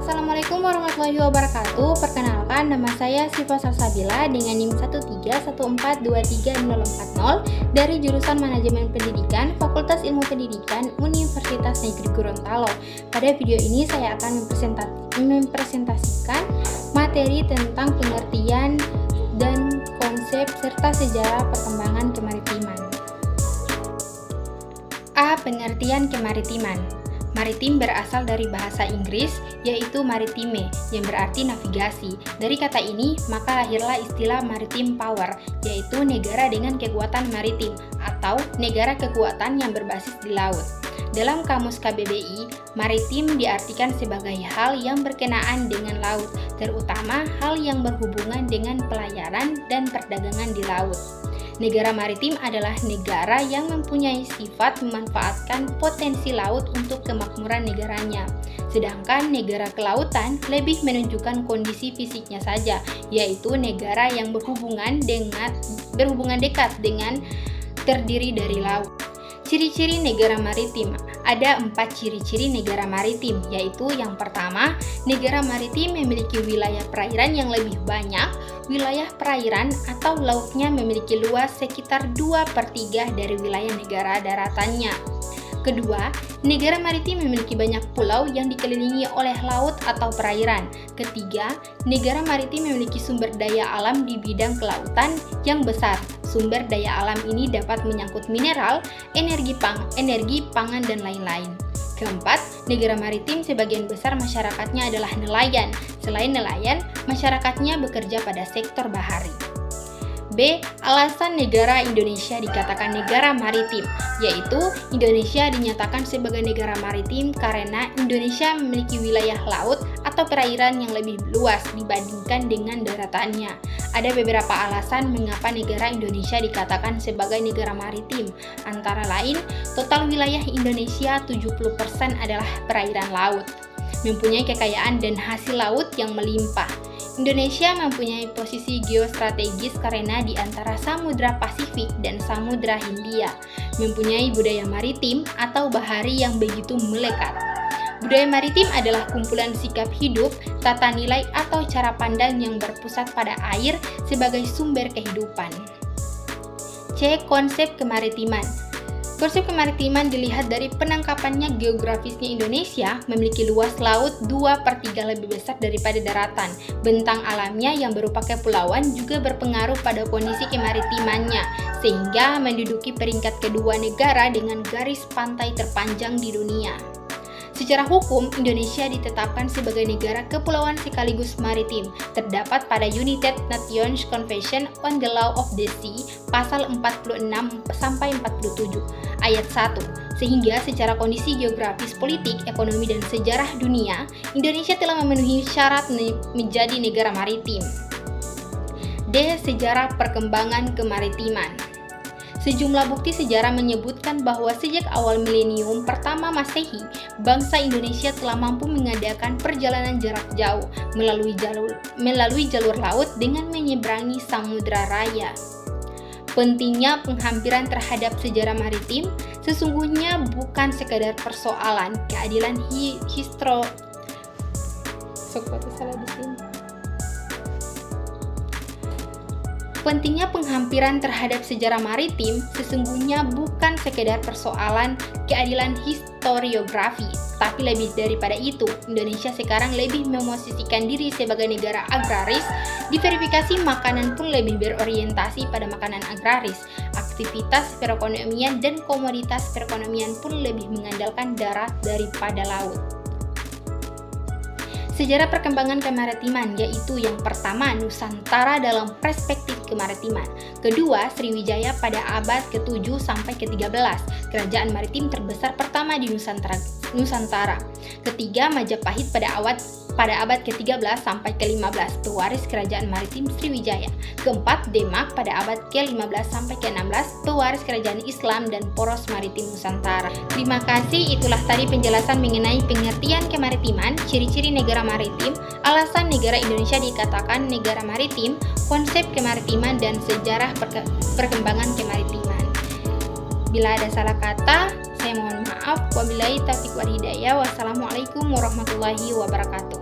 Assalamualaikum warahmatullahi wabarakatuh. Perkenalkan, nama saya Siva Salsabila dengan NIM 131423040 dari jurusan Manajemen Pendidikan, Fakultas Ilmu Pendidikan, Universitas Negeri Gorontalo. Pada video ini saya akan mempresentasikan materi tentang pengertian dan konsep serta sejarah perkembangan kemaritiman. A. Pengertian kemaritiman. Maritim berasal dari bahasa Inggris, yaitu maritime, yang berarti navigasi. Dari kata ini, maka lahirlah istilah maritime power, yaitu negara dengan kekuatan maritim, atau negara kekuatan yang berbasis di laut. Dalam Kamus KBBI, maritim diartikan sebagai hal yang berkenaan dengan laut, terutama hal yang berhubungan dengan pelayaran dan perdagangan di laut. Negara maritim adalah negara yang mempunyai sifat memanfaatkan potensi laut untuk kemakmuran negaranya. Sedangkan negara kelautan lebih menunjukkan kondisi fisiknya saja, yaitu negara yang berhubungan dekat dengan terdiri dari laut. Ciri-ciri negara maritim. Ada 4 ciri-ciri negara maritim, yaitu yang pertama, negara maritim memiliki wilayah perairan yang lebih banyak. Wilayah perairan atau lautnya memiliki luas sekitar 2/3 dari wilayah negara daratannya. Kedua, negara maritim memiliki banyak pulau yang dikelilingi oleh laut atau perairan. Ketiga, negara maritim memiliki sumber daya alam di bidang kelautan yang besar. Sumber daya alam ini dapat menyangkut mineral, energi pangan, dan lain-lain. Keempat, negara maritim sebagian besar masyarakatnya adalah nelayan. Selain nelayan, masyarakatnya bekerja pada sektor bahari. B. Alasan negara Indonesia dikatakan negara maritim, yaitu Indonesia dinyatakan sebagai negara maritim karena Indonesia memiliki wilayah laut atau perairan yang lebih luas dibandingkan dengan daratannya. Ada beberapa alasan mengapa negara Indonesia dikatakan sebagai negara maritim, antara lain total wilayah Indonesia 70% adalah perairan laut, mempunyai kekayaan dan hasil laut yang melimpah. Indonesia mempunyai posisi geostrategis karena di antara Samudra Pasifik dan Samudra Hindia, mempunyai budaya maritim atau bahari yang begitu melekat. Budaya maritim adalah kumpulan sikap hidup, tata nilai atau cara pandang yang berpusat pada air sebagai sumber kehidupan. C. Konsep kemaritiman. Konsep kemaritiman dilihat dari penangkapannya geografisnya Indonesia memiliki luas laut 2/3 lebih besar daripada daratan. Bentang alamnya yang berupa kepulauan juga berpengaruh pada kondisi kemaritimannya, sehingga menduduki peringkat kedua negara dengan garis pantai terpanjang di dunia. Secara hukum, Indonesia ditetapkan sebagai negara kepulauan sekaligus maritim, terdapat pada United Nations Convention on the Law of the Sea, pasal 46-47, ayat 1. Sehingga secara kondisi geografis, politik, ekonomi, dan sejarah dunia, Indonesia telah memenuhi syarat menjadi negara maritim. D. Sejarah perkembangan kemaritiman. Sejumlah bukti sejarah menyebutkan bahwa sejak awal milenium pertama Masehi, bangsa Indonesia telah mampu mengadakan perjalanan jarak jauh melalui jalur laut dengan menyeberangi Samudra Raya. Pentingnya penghampiran terhadap sejarah maritim sesungguhnya bukan sekadar persoalan keadilan Pentingnya penghampiran terhadap sejarah maritim sesungguhnya bukan sekedar persoalan keadilan historiografi, tapi lebih daripada itu, Indonesia sekarang lebih memosisikan diri sebagai negara agraris, diverifikasi makanan pun lebih berorientasi pada makanan agraris, aktivitas perekonomian dan komoditas perekonomian pun lebih mengandalkan darat daripada laut. Sejarah perkembangan kemaritiman, yaitu yang pertama Nusantara dalam perspektif kemaritiman, kedua Sriwijaya pada abad ke-7 sampai ke-13, kerajaan maritim terbesar pertama di Nusantara, ketiga Majapahit pada abad ke-13 sampai ke-15, pewaris kerajaan maritim Sriwijaya, keempat Demak pada abad ke-15 sampai ke-16, pewaris kerajaan Islam dan poros maritim Nusantara. Terima kasih, itulah tadi penjelasan mengenai pengertian kemaritiman, ciri-ciri negara maritim, alasan negara Indonesia dikatakan negara maritim, konsep kemaritiman, dan sejarah perkembangan kemaritiman. Bila ada salah kata, saya mohon maaf. Wabillahi taufiq wal hidayah. Wassalamualaikum warahmatullahi wabarakatuh.